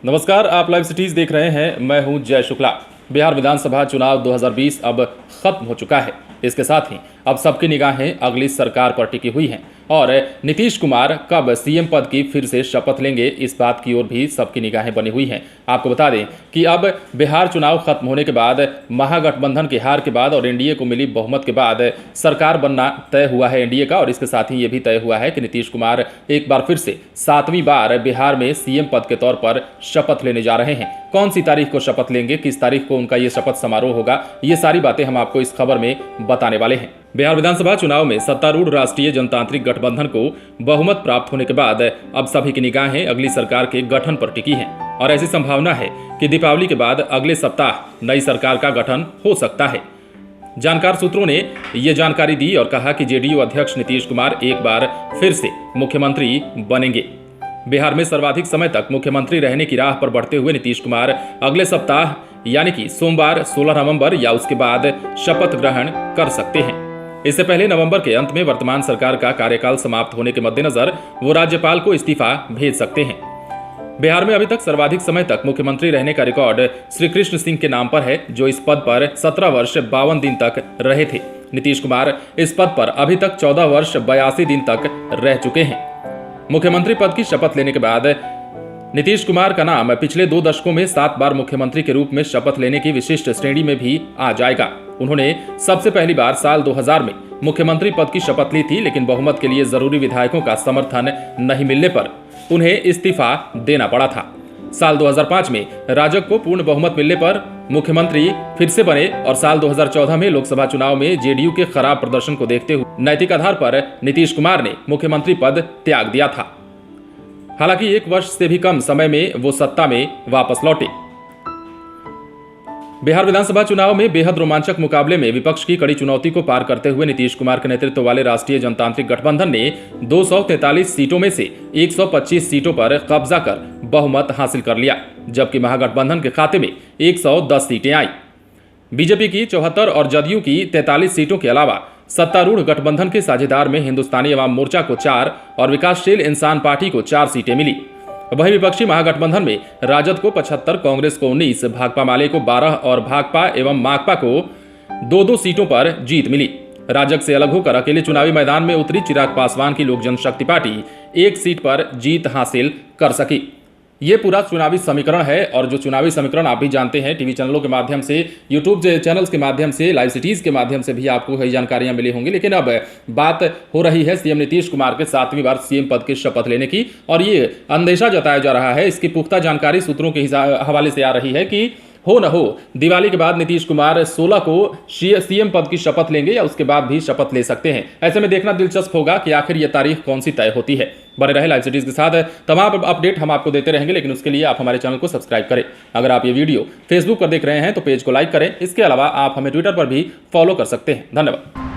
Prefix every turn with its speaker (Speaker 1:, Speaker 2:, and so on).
Speaker 1: नमस्कार, आप live cities देख रहे हैं। मैं हूं जय शुक्ला। बिहार विधानसभा चुनाव 2020 अब खत्म हो चुका है। इसके साथ ही अब सबकी निगाहें अगली सरकार पर टिकी हुई हैं और नीतीश कुमार कब सीएम पद की फिर से शपथ लेंगे, इस बात की ओर भी सबकी निगाहें बनी हुई हैं। आपको बता दें कि अब बिहार चुनाव खत्म होने के बाद, महागठबंधन की हार के बाद और एनडीए को मिली बहुमत के बाद सरकार बनना तय हुआ है एनडीए का। और इसके साथ ही ये भी तय हुआ है कि नीतीश कुमार एक बार फिर से 7वीं बार बिहार में सीएम पद के तौर पर शपथ लेने जा रहे हैं। कौन सी तारीख को शपथ लेंगे, किस तारीख को उनका ये शपथ समारोह होगा, ये सारी बातें हम आपको इस खबर में बताने वाले हैं। बिहार विधानसभा चुनाव में सत्तारूढ़ राष्ट्रीय जनतांत्रिक गठबंधन को बहुमत प्राप्त होने के बाद अब सभी की निगाहें अगली सरकार के गठन पर टिकी हैं और ऐसी संभावना है कि दीपावली के बाद अगले सप्ताह नई सरकार का गठन हो सकता है। जानकार सूत्रों ने ये जानकारी दी और कहा कि जेडीयू अध्यक्ष नीतीश कुमार एक बार फिर से मुख्यमंत्री बनेंगे। बिहार में सर्वाधिक समय तक मुख्यमंत्री रहने की राह पर बढ़ते हुए नीतीश कुमार अगले सप्ताह यानी कि सोमवार 16 नवंबर या उसके बाद शपथ ग्रहण कर सकते हैं। इससे पहले नवंबर के अंत में वर्तमान सरकार का कार्यकाल समाप्त होने के मद्देनजर वो राज्यपाल को इस्तीफा भेज सकते हैं। बिहार में अभी तक सर्वाधिक समय तक मुख्यमंत्री रहने का रिकॉर्ड श्री कृष्ण सिंह के नाम पर है, जो इस पद पर 17 वर्ष 52 दिन तक रहे थे। नीतीश कुमार इस पद पर अभी तक 14 वर्ष 82 दिन तक रह चुके हैं। मुख्यमंत्री पद की शपथ लेने के बाद नीतीश कुमार का नाम पिछले 2 दशकों में 7 बार मुख्यमंत्री के रूप में शपथ लेने की विशिष्ट श्रेणी में भी आ जाएगा। उन्होंने सबसे पहली बार साल 2000 में मुख्यमंत्री पद की शपथ ली थी, लेकिन बहुमत के लिए जरूरी विधायकों का समर्थन नहीं मिलने पर उन्हें इस्तीफा देना पड़ा था। साल 2005 में राजग को पूर्ण बहुमत मिलने पर मुख्यमंत्री फिर से बने और साल 2014 में लोकसभा चुनाव में जेडीयू के खराब प्रदर्शन को देखते हुए नैतिक आधार पर नीतीश कुमार ने मुख्यमंत्री पद त्याग दिया था। हालांकि 1 वर्ष से भी कम समय में वो सत्ता में वापस लौटे। बिहार विधानसभा चुनाव में बेहद रोमांचक मुकाबले में विपक्ष की कड़ी चुनौती को पार करते हुए नीतीश कुमार के नेतृत्व वाले राष्ट्रीय जनतांत्रिक गठबंधन ने 243 सीटों में से 125 सीटों पर कब्जा कर बहुमत हासिल कर लिया, जबकि महागठबंधन के खाते में 110 सीटें आई। बीजेपी की 74 और जदयू की 43 सीटों के अलावा सत्तारूढ़ गठबंधन के साझेदार में हिंदुस्तानी अवाम मोर्चा को 4 और विकासशील इंसान पार्टी को 4 सीटें मिली। वहीं विपक्षी महागठबंधन में राजद को 75, कांग्रेस को 19, भाकपा माले को 12 और भाकपा एवं माकपा को 2-2 सीटों पर जीत मिली। राजग से अलग होकर अकेले चुनावी मैदान में उतरी चिराग पासवान की लोक जनशक्ति पार्टी 1 सीट पर जीत हासिल कर सकी। ये पूरा चुनावी समीकरण है और जो चुनावी समीकरण आप भी जानते हैं, टीवी चैनलों के माध्यम से, यूट्यूब चैनल्स के माध्यम से, लाइव सिटीज के माध्यम से भी आपको कई जानकारियां मिली होंगी। लेकिन अब बात हो रही है सीएम नीतीश कुमार के 7वीं बार सीएम पद की शपथ लेने की और ये अंदेशा जताया जा रहा है, इसकी पुख्ता जानकारी सूत्रों के हवाले से आ रही है कि हो न हो दिवाली के बाद नीतीश कुमार 16 को सीएम पद की शपथ लेंगे या उसके बाद भी शपथ ले सकते हैं। ऐसे में देखना दिलचस्प होगा कि आखिर यह तारीख कौन सी तय होती है। बने रहे लाइव सिटीज के साथ, तमाम अपडेट हम आपको देते रहेंगे, लेकिन उसके लिए आप हमारे चैनल को सब्सक्राइब करें। अगर आप ये वीडियो फेसबुक पर देख रहे हैं तो पेज को लाइक करें। इसके अलावा आप हमें ट्विटर पर भी फॉलो कर सकते हैं। धन्यवाद।